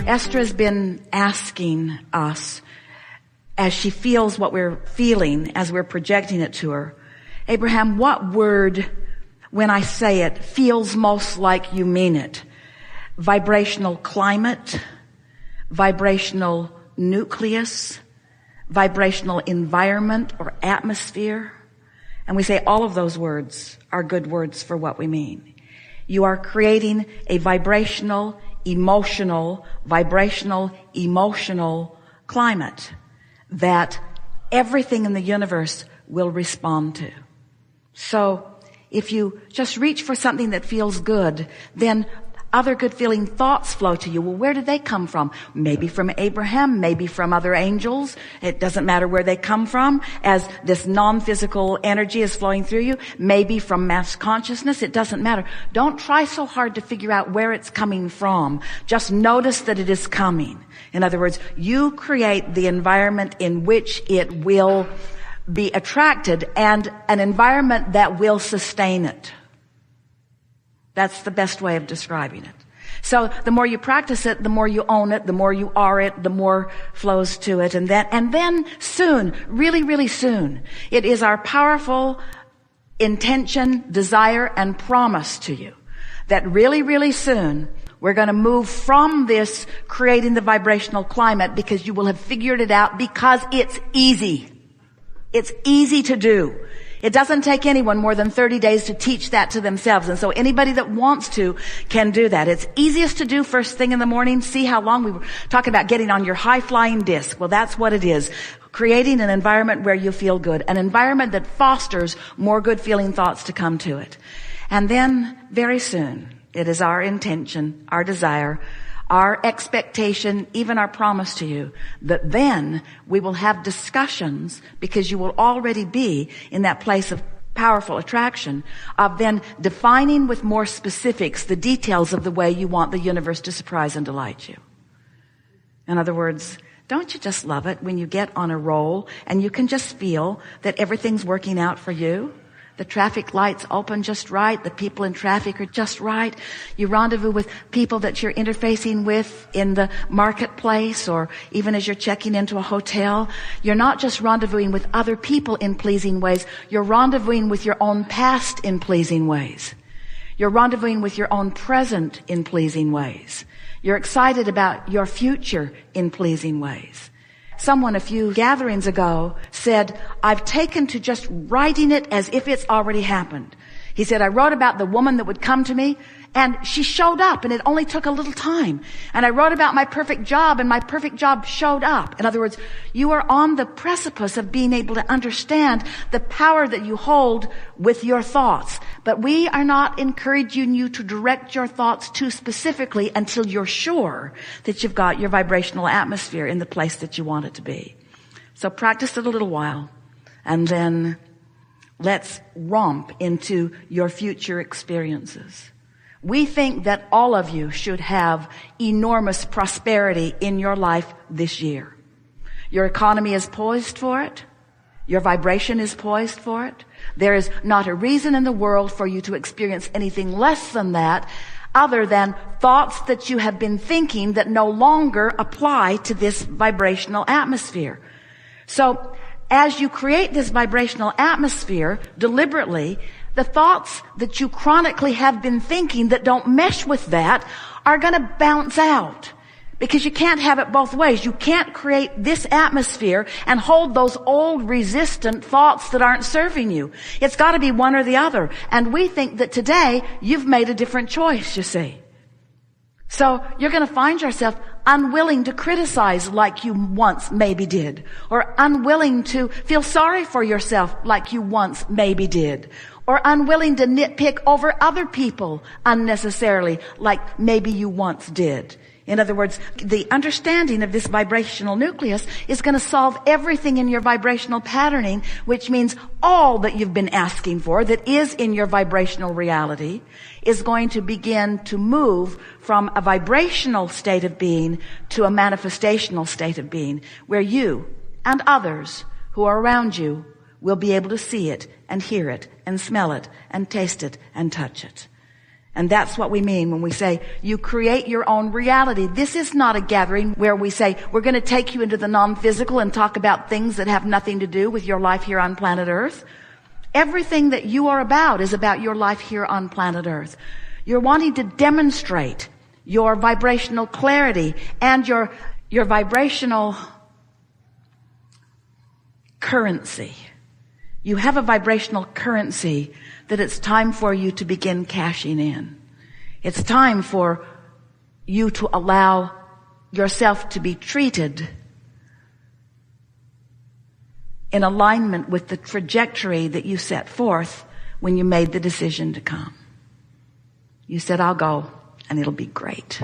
Esther has been asking us, as she feels what we're feeling as we're projecting it to her, Abraham, what word, when I say it, feels most like you mean it? Vibrational climate, vibrational nucleus, vibrational environment or atmosphere. And we say all of those words are good words for what we mean. You are creating a vibrational, emotional climate that everything in the universe will respond to. So if you just reach for something that feels good, then other good feeling thoughts flow to you. Well, where did they come from? Maybe from Abraham, maybe from other angels. It doesn't matter where they come from as this non-physical energy is flowing through you. Maybe from mass consciousness. It doesn't matter. Don't try so hard to figure out where it's coming from. Just notice that it is coming. In other words, you create the environment in which it will be attracted and an environment that will sustain it. That's the best way of describing it. So the more you practice it, the more you own it, the more you are it, the more flows to it. And then soon, really, really soon, it is our powerful intention, desire, and promise to you that really, really soon we're going to move from this creating the vibrational climate because you will have figured it out because it's easy. It's easy to do. It doesn't take anyone more than 30 days to teach that to themselves. And so anybody that wants to can do that. It's easiest to do first thing in the morning. See how long we were talking about getting on your high-flying disc. Well, that's what it is. Creating an environment where you feel good. An environment that fosters more good feeling thoughts to come to it. And then very soon, it is our intention, our desire, our expectation, even our promise to you, that then we will have discussions because you will already be in that place of powerful attraction of then defining with more specifics the details of the way you want the universe to surprise and delight you. In other words, don't you just love it when you get on a roll and you can just feel that everything's working out for you? The traffic lights open just right. The people in traffic are just right. You rendezvous with people that you're interfacing with in the marketplace or even as you're checking into a hotel. You're not just rendezvousing with other people in pleasing ways. You're rendezvousing with your own past in pleasing ways. You're rendezvousing with your own present in pleasing ways. You're excited about your future in pleasing ways. Someone a few gatherings ago said, I've taken to just writing it as if it's already happened. He said, I wrote about the woman that would come to me and she showed up and it only took a little time. And I wrote about my perfect job and my perfect job showed up. In other words, you are on the precipice of being able to understand the power that you hold with your thoughts. But we are not encouraging you to direct your thoughts too specifically until you're sure that you've got your vibrational atmosphere in the place that you want it to be. So practice it a little while and then let's romp into your future experiences. We think that all of you should have enormous prosperity in your life this year. Your economy is poised for it. Your vibration is poised for it. There is not a reason in the world for you to experience anything less than that, other than thoughts that you have been thinking that no longer apply to this vibrational atmosphere. So, as you create this vibrational atmosphere deliberately, the thoughts that you chronically have been thinking that don't mesh with that are going to bounce out. Because you can't have it both ways. You can't create this atmosphere and hold those old resistant thoughts that aren't serving you. It's got to be one or the other. And we think that today you've made a different choice, you see. So you're going to find yourself unwilling to criticize like you once maybe did, or unwilling to feel sorry for yourself like you once maybe did, or unwilling to nitpick over other people unnecessarily like maybe you once did. In other words, the understanding of this vibrational nucleus is going to solve everything in your vibrational patterning, which means all that you've been asking for that is in your vibrational reality is going to begin to move from a vibrational state of being to a manifestational state of being, where you and others who are around you will be able to see it and hear it and smell it and taste it and touch it. And that's what we mean when we say you create your own reality. This is not a gathering where we say we're going to take you into the non-physical and talk about things that have nothing to do with your life here on planet Earth. Everything that you are about is about your life here on planet Earth. You're wanting to demonstrate your vibrational clarity and your vibrational currency. You have a vibrational currency that it's time for you to begin cashing in. It's time for you to allow yourself to be treated in alignment with the trajectory that you set forth when you made the decision to come. You said, I'll go, and it'll be great.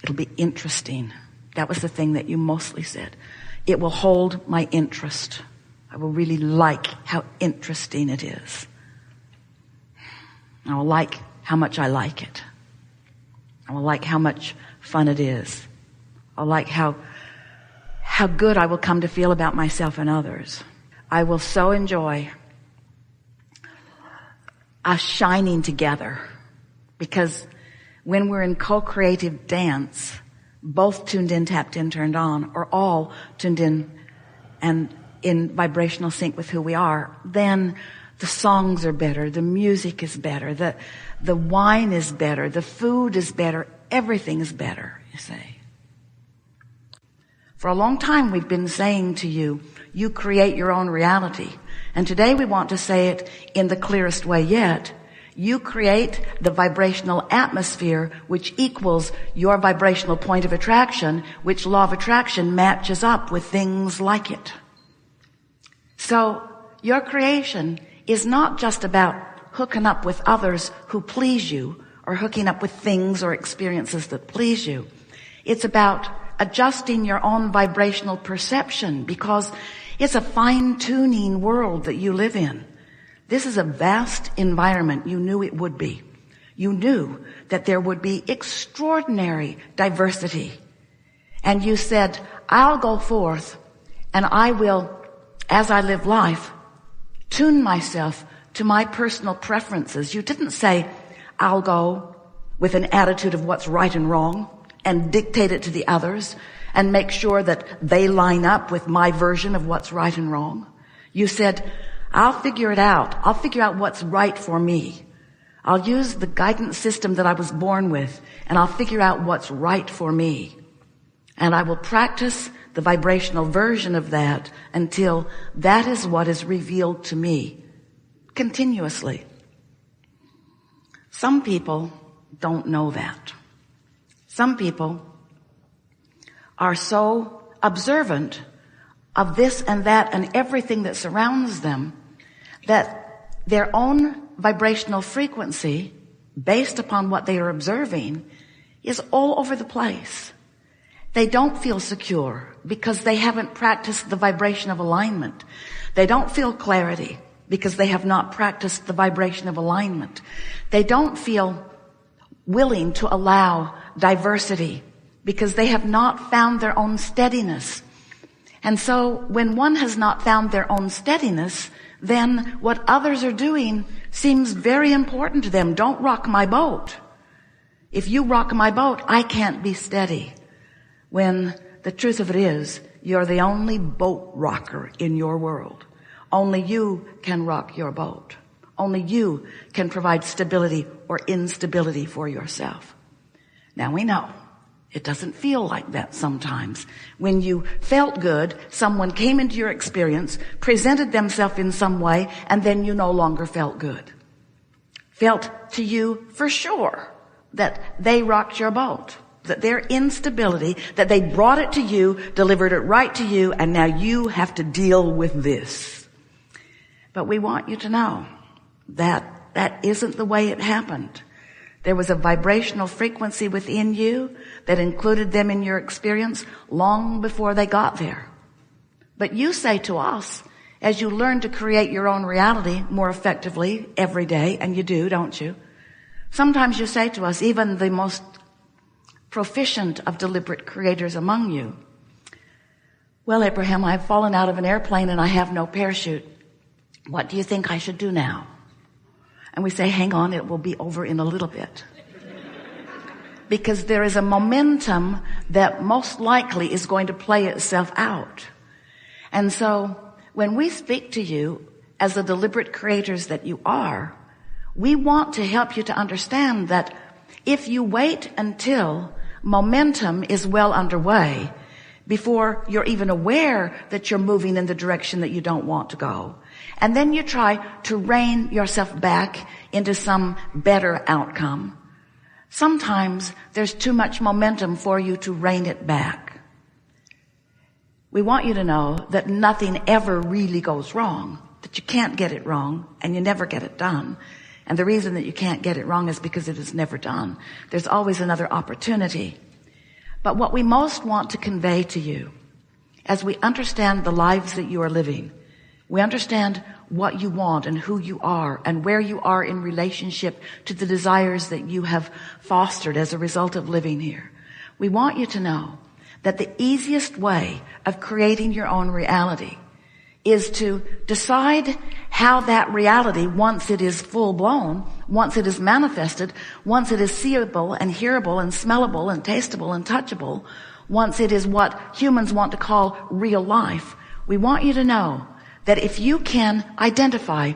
It'll be interesting. That was the thing that you mostly said. It will hold my interest. I will really like how interesting it is. I will like how much I like it. I will like how much fun it is. I'll like how good I will come to feel about myself and others. I will so enjoy us shining together, because when we're in co-creative dance, both tuned in, tapped in, turned on, or all tuned in and in vibrational sync with who we are, then the songs are better, the music is better, the wine is better, the food is better, everything is better, you see. For a long time we've been saying to you, you create your own reality. And today we want to say it in the clearest way yet. You create the vibrational atmosphere which equals your vibrational point of attraction, which law of attraction matches up with things like it. So your creation is not just about hooking up with others who please you or hooking up with things or experiences that please you. It's about adjusting your own vibrational perception, because it's a fine-tuning world that you live in. This is a vast environment. You knew it would be. You knew that there would be extraordinary diversity. And you said, I'll go forth and I will, as I live life, tune myself to my personal preferences. You didn't say, I'll go with an attitude of what's right and wrong and dictate it to the others and make sure that they line up with my version of what's right and wrong. You said, I'll figure it out. I'll figure out what's right for me. I'll use the guidance system that I was born with, and I'll figure out what's right for me. And I will practice the vibrational version of that until that is what is revealed to me continuously. Some people don't know that. Some people are so observant of this and that and everything that surrounds them that their own vibrational frequency, based upon what they are observing, is all over the place. They don't feel secure because they haven't practiced the vibration of alignment. They don't feel clarity because they have not practiced the vibration of alignment. They don't feel willing to allow diversity because they have not found their own steadiness. And so when one has not found their own steadiness, then what others are doing seems very important to them. Don't rock my boat. If you rock my boat, I can't be steady. When the truth of it is, you're the only boat rocker in your world. Only you can rock your boat. Only you can provide stability or instability for yourself. Now we know it doesn't feel like that sometimes. When you felt good, someone came into your experience, presented themselves in some way, and then you no longer felt good. Felt to you for sure that they rocked your boat, that their instability, that they brought it to you, delivered it right to you, and now you have to deal with this. But we want you to know that that isn't the way it happened. There was a vibrational frequency within you that included them in your experience long before they got there. But you say to us, as you learn to create your own reality more effectively every day, and you do, don't you? Sometimes you say to us, even the most proficient of deliberate creators among you, well, Abraham, I've fallen out of an airplane and I have no parachute. What do you think I should do now? And we say, hang on, it will be over in a little bit. Because there is a momentum that most likely is going to play itself out. And so when we speak to you as the deliberate creators that you are, we want to help you to understand that if you wait until momentum is well underway before you're even aware that you're moving in the direction that you don't want to go, and then you try to rein yourself back into some better outcome, sometimes there's too much momentum for you to rein it back. We want you to know that nothing ever really goes wrong, that you can't get it wrong, and you never get it done. And the reason that you can't get it wrong is because it is never done. There's always another opportunity. But what we most want to convey to you, as we understand the lives that you are living, we understand what you want and who you are and where you are in relationship to the desires that you have fostered as a result of living here. We want you to know that the easiest way of creating your own reality is to decide how that reality, once it is full blown, once it is manifested, once it is seeable and hearable and smellable and tasteable and touchable, once it is what humans want to call real life, we want you to know that if you can identify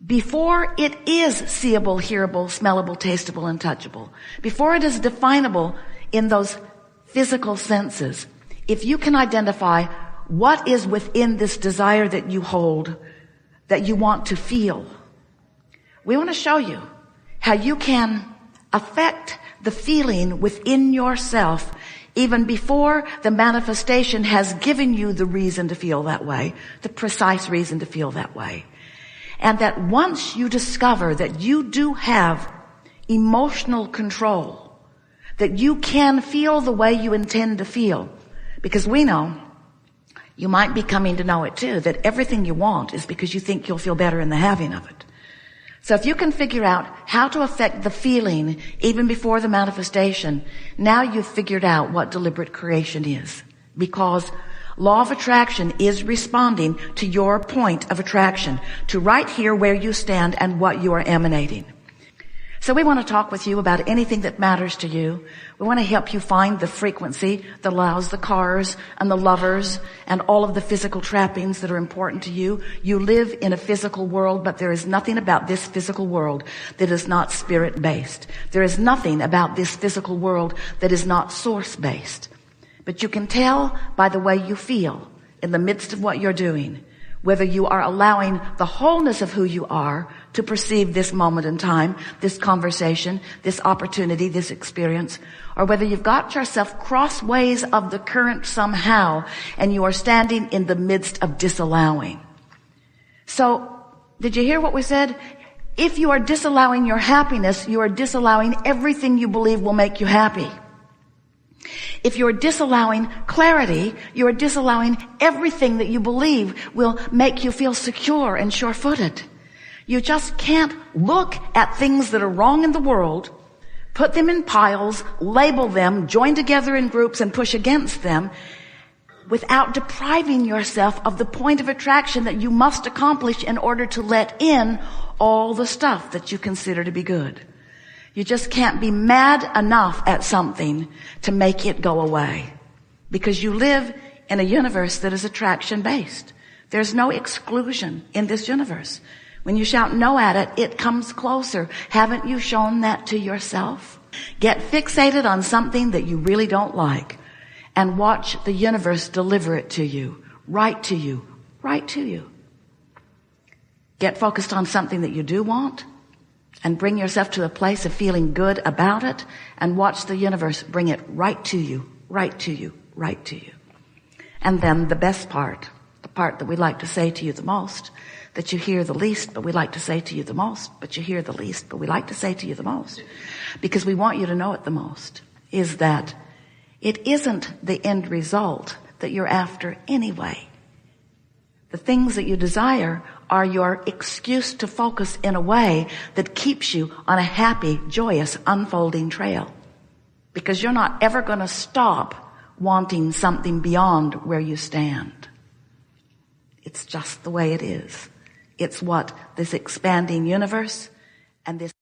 before it is seeable, hearable, smellable, tasteable, and touchable, before it is definable in those physical senses, if you can identify what is within this desire that you hold, that you want to feel, we want to show you how you can affect the feeling within yourself even before the manifestation has given you the reason to feel that way, the precise reason to feel that way. And that once you discover that you do have emotional control, that you can feel the way you intend to feel, because we know, you might be coming to know it too, that everything you want is because you think you'll feel better in the having of it. So if you can figure out how to affect the feeling even before the manifestation, now you've figured out what deliberate creation is. Because law of attraction is responding to your point of attraction, to right here where you stand and what you are emanating. So we want to talk with you about anything that matters to you. We want to help you find the frequency that allows the cars and the lovers and all of the physical trappings that are important to you. You live in a physical world, but there is nothing about this physical world that is not spirit-based. There is nothing about this physical world that is not source-based. But you can tell by the way you feel in the midst of what you're doing, whether you are allowing the wholeness of who you are to perceive this moment in time, this conversation, this opportunity, this experience, or whether you've got yourself crossways of the current somehow and you are standing in the midst of disallowing. So, did you hear what we said? If you are disallowing your happiness, you are disallowing everything you believe will make you happy. If you're disallowing clarity, you're disallowing everything that you believe will make you feel secure and sure-footed. You just can't look at things that are wrong in the world, put them in piles, label them, join together in groups and push against them without depriving yourself of the point of attraction that you must accomplish in order to let in all the stuff that you consider to be good. You just can't be mad enough at something to make it go away. Because you live in a universe that is attraction-based. There's no exclusion in this universe. When you shout no at it, it comes closer. Haven't you shown that to yourself? Get fixated on something that you really don't like and watch the universe deliver it to you. Right to you. Right to you. Get focused on something that you do want and bring yourself to a place of feeling good about it and watch the universe bring it right to you, right to you, right to you. And then the best part, the part that we like to say to you the most, that you hear the least, but we like to say to you the most, but you hear the least, but we like to say to you the most, because we want you to know it the most, is that it isn't the end result that you're after anyway. The things that you desire are your excuse to focus in a way that keeps you on a happy, joyous, unfolding trail. Because you're not ever going to stop wanting something beyond where you stand. It's just the way it is. It's what this expanding universe and this